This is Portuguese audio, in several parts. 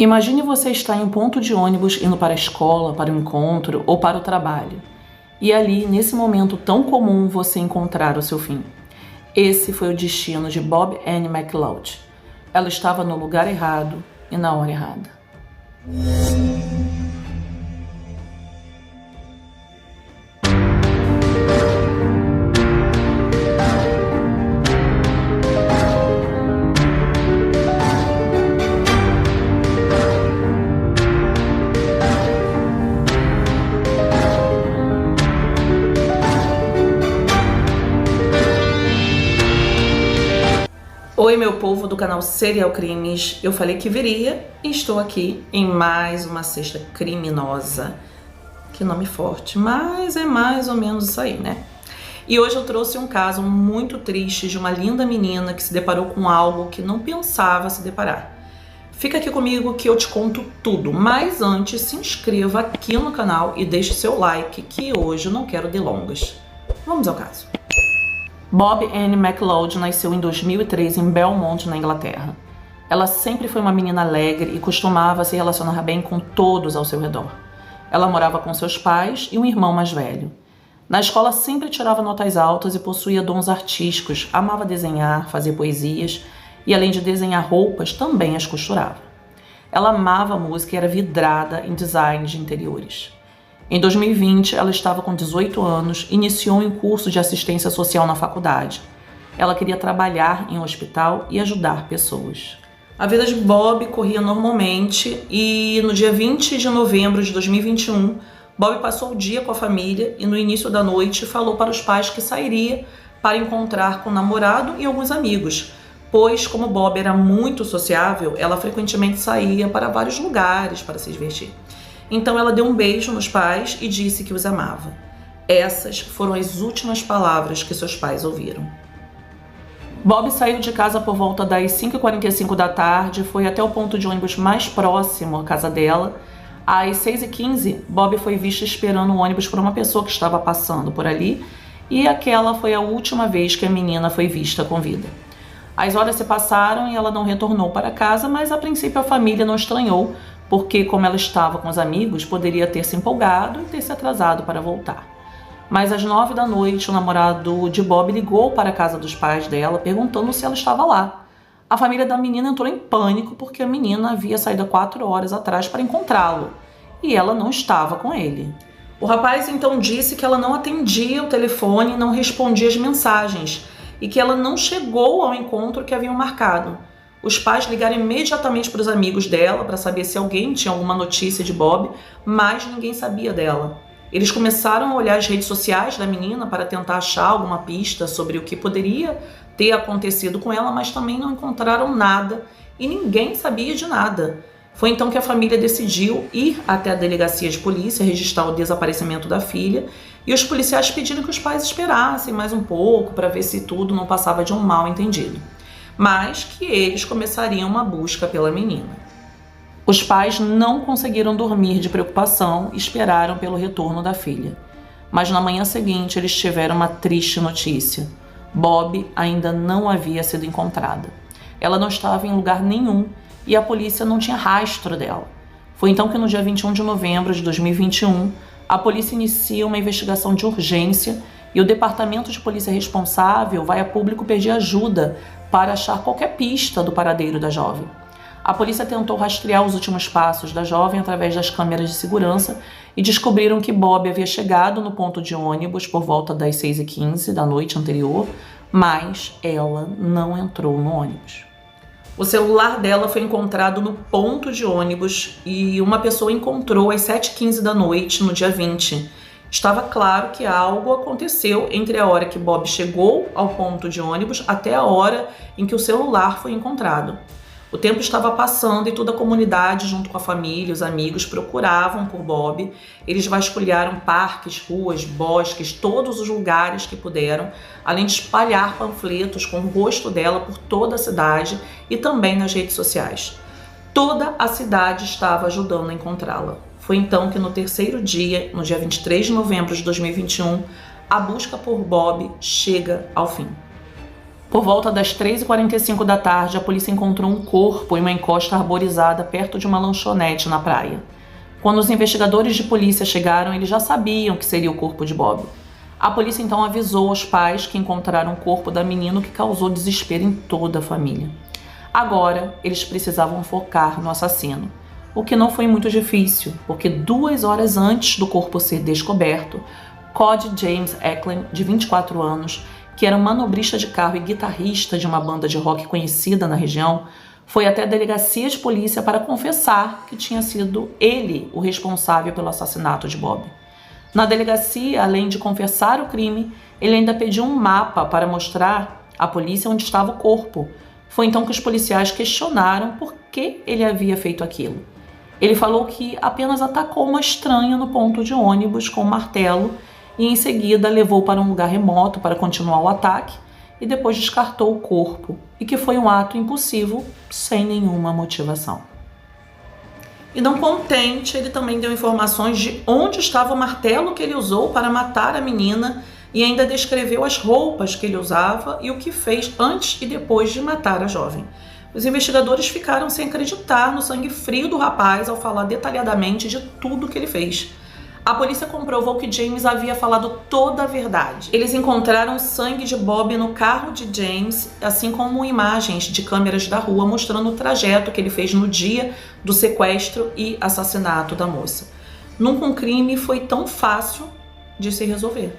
Imagine você estar em um ponto de ônibus indo para a escola, para o encontro ou para o trabalho. E ali, nesse momento tão comum, você encontrar o seu fim. Esse foi o destino de Bob Anne McLeod. Ela estava no lugar errado e na hora errada. Oi, meu povo do canal Serial Crimes, eu falei que viria e estou aqui em mais uma sexta criminosa. Que nome forte, mas é mais ou menos isso aí, né? E hoje eu trouxe um caso muito triste de uma linda menina que se deparou com algo que não pensava se deparar. Fica aqui comigo que eu te conto tudo, mas antes se inscreva aqui no canal e deixe seu like que hoje eu não quero delongas. Vamos ao caso. Bob Anne McLeod nasceu em 2003 em Belmont, na Inglaterra. Ela sempre foi uma menina alegre e costumava se relacionar bem com todos ao seu redor. Ela morava com seus pais e um irmão mais velho. Na escola sempre tirava notas altas e possuía dons artísticos, amava desenhar, fazer poesias e, além de desenhar roupas, também as costurava. Ela amava música e era vidrada em design de interiores. Em 2020, ela estava com 18 anos e iniciou um curso de assistência social na faculdade. Ela queria trabalhar em um hospital e ajudar pessoas. A vida de Bob corria normalmente e no dia 20 de novembro de 2021, Bob passou o dia com a família e no início da noite falou para os pais que sairia para encontrar com o namorado e alguns amigos, pois como Bob era muito sociável, ela frequentemente saía para vários lugares para se divertir. Então ela deu um beijo nos pais e disse que os amava. Essas foram as últimas palavras que seus pais ouviram. Bob saiu de casa por volta das 5h45 da tarde, foi até o ponto de ônibus mais próximo à casa dela. Às 6h15, Bob foi vista esperando o ônibus por uma pessoa que estava passando por ali e aquela foi a última vez que a menina foi vista com vida. As horas se passaram e ela não retornou para casa, mas a princípio a família não estranhou, porque como ela estava com os amigos, poderia ter se empolgado e ter se atrasado para voltar. Mas às 9 da noite, o namorado de Bob ligou para a casa dos pais dela, perguntando se ela estava lá. A família da menina entrou em pânico porque a menina havia saído há 4 horas atrás para encontrá-lo, e ela não estava com ele. O rapaz então disse que ela não atendia o telefone e não respondia as mensagens, e que ela não chegou ao encontro que haviam marcado. Os pais ligaram imediatamente para os amigos dela para saber se alguém tinha alguma notícia de Bob, mas ninguém sabia dela. Eles começaram a olhar as redes sociais da menina para tentar achar alguma pista sobre o que poderia ter acontecido com ela, mas também não encontraram nada e ninguém sabia de nada. Foi então que a família decidiu ir até a delegacia de polícia registrar o desaparecimento da filha e os policiais pediram que os pais esperassem mais um pouco para ver se tudo não passava de um mal-entendido, mas que eles começariam uma busca pela menina. Os pais não conseguiram dormir de preocupação e esperaram pelo retorno da filha. Mas na manhã seguinte eles tiveram uma triste notícia. Bob ainda não havia sido encontrada. Ela não estava em lugar nenhum e a polícia não tinha rastro dela. Foi então que no dia 21 de novembro de 2021, a polícia inicia uma investigação de urgência e o departamento de polícia responsável vai a público pedir ajuda para achar qualquer pista do paradeiro da jovem. A polícia tentou rastrear os últimos passos da jovem através das câmeras de segurança e descobriram que Bob havia chegado no ponto de ônibus por volta das 6h15 da noite anterior, mas ela não entrou no ônibus. O celular dela foi encontrado no ponto de ônibus e uma pessoa encontrou às 7h15 da noite, no dia 20. Estava claro que algo aconteceu entre a hora que Bob chegou ao ponto de ônibus até a hora em que o celular foi encontrado. O tempo estava passando e toda a comunidade, junto com a família, os amigos, procuravam por Bob. Eles vasculharam parques, ruas, bosques, todos os lugares que puderam, além de espalhar panfletos com o rosto dela por toda a cidade e também nas redes sociais. Toda a cidade estava ajudando a encontrá-la. Foi então que no terceiro dia, no dia 23 de novembro de 2021, a busca por Bob chega ao fim. Por volta das 3h45 da tarde, a polícia encontrou um corpo em uma encosta arborizada perto de uma lanchonete na praia. Quando os investigadores de polícia chegaram, eles já sabiam que seria o corpo de Bob. A polícia então avisou aos pais que encontraram o corpo da menina, o que causou desespero em toda a família. Agora, eles precisavam focar no assassino, o que não foi muito difícil, porque 2 horas antes do corpo ser descoberto, Cody James Eklund, de 24 anos, que era um manobrista de carro e guitarrista de uma banda de rock conhecida na região, foi até a delegacia de polícia para confessar que tinha sido ele o responsável pelo assassinato de Bob. Na delegacia, além de confessar o crime, ele ainda pediu um mapa para mostrar à polícia onde estava o corpo. Foi então que os policiais questionaram por que ele havia feito aquilo. Ele falou que apenas atacou uma estranha no ponto de ônibus com um martelo e em seguida levou para um lugar remoto para continuar o ataque e depois descartou o corpo, e que foi um ato impulsivo sem nenhuma motivação. E não contente, ele também deu informações de onde estava o martelo que ele usou para matar a menina e ainda descreveu as roupas que ele usava e o que fez antes e depois de matar a jovem. Os investigadores ficaram sem acreditar no sangue frio do rapaz ao falar detalhadamente de tudo que ele fez. A polícia comprovou que James havia falado toda a verdade. Eles encontraram sangue de Bob no carro de James, assim como imagens de câmeras da rua mostrando o trajeto que ele fez no dia do sequestro e assassinato da moça. Nunca um crime foi tão fácil de se resolver.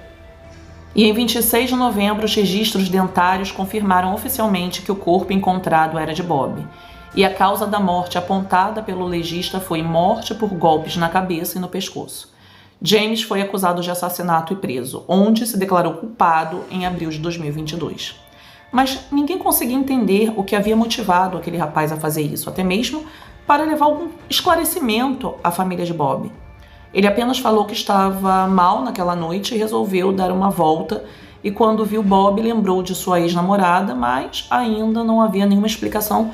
E em 26 de novembro, os registros dentários confirmaram oficialmente que o corpo encontrado era de Bob. E a causa da morte apontada pelo legista foi morte por golpes na cabeça e no pescoço. James foi acusado de assassinato e preso, onde se declarou culpado em abril de 2022. Mas ninguém conseguia entender o que havia motivado aquele rapaz a fazer isso, até mesmo para levar algum esclarecimento à família de Bob. Ele apenas falou que estava mal naquela noite e resolveu dar uma volta, e quando viu Bob lembrou de sua ex-namorada, mas ainda não havia nenhuma explicação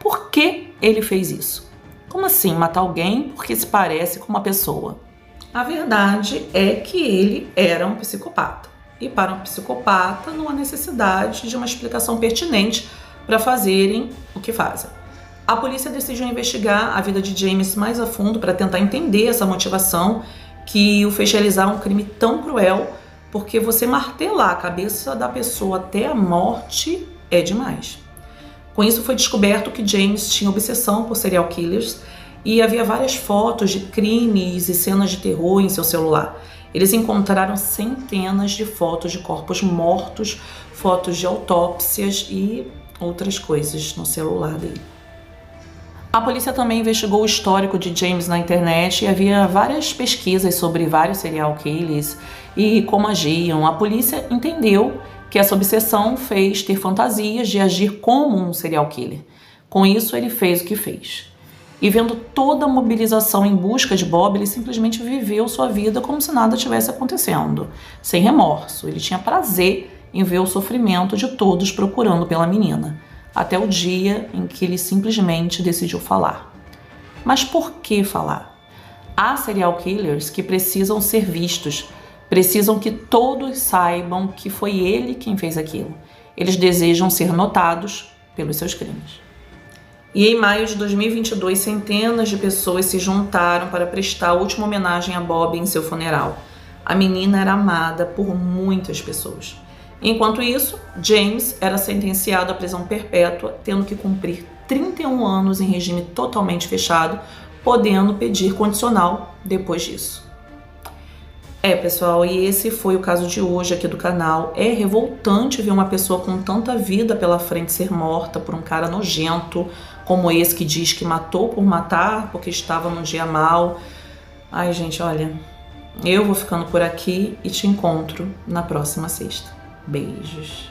por que ele fez isso. Como assim matar alguém porque se parece com uma pessoa? A verdade é que ele era um psicopata. E para um psicopata não há necessidade de uma explicação pertinente para fazerem o que fazem. A polícia decidiu investigar a vida de James mais a fundo para tentar entender essa motivação que o fez realizar um crime tão cruel, porque você martelar a cabeça da pessoa até a morte é demais. Com isso foi descoberto que James tinha obsessão por serial killers e havia várias fotos de crimes e cenas de terror em seu celular. Eles encontraram centenas de fotos de corpos mortos, fotos de autópsias e outras coisas no celular dele. A polícia também investigou o histórico de James na internet e havia várias pesquisas sobre vários serial killers e como agiam. A polícia entendeu que essa obsessão fez ter fantasias de agir como um serial killer. Com isso, ele fez o que fez. E vendo toda a mobilização em busca de Bob, ele simplesmente viveu sua vida como se nada tivesse acontecendo, sem remorso. Ele tinha prazer em ver o sofrimento de todos procurando pela menina, até o dia em que ele simplesmente decidiu falar. Mas por que falar? Há serial killers que precisam ser vistos, precisam que todos saibam que foi ele quem fez aquilo. Eles desejam ser notados pelos seus crimes. E em maio de 2022, centenas de pessoas se juntaram para prestar a última homenagem a Bob em seu funeral. A menina era amada por muitas pessoas. Enquanto isso, James era sentenciado à prisão perpétua, tendo que cumprir 31 anos em regime totalmente fechado, podendo pedir condicional depois disso. Pessoal, e esse foi o caso de hoje aqui do canal. É revoltante ver uma pessoa com tanta vida pela frente ser morta por um cara nojento como esse que diz que matou por matar porque estava num dia mau. Ai, gente, olha, eu vou ficando por aqui e te encontro na próxima sexta. Beijos.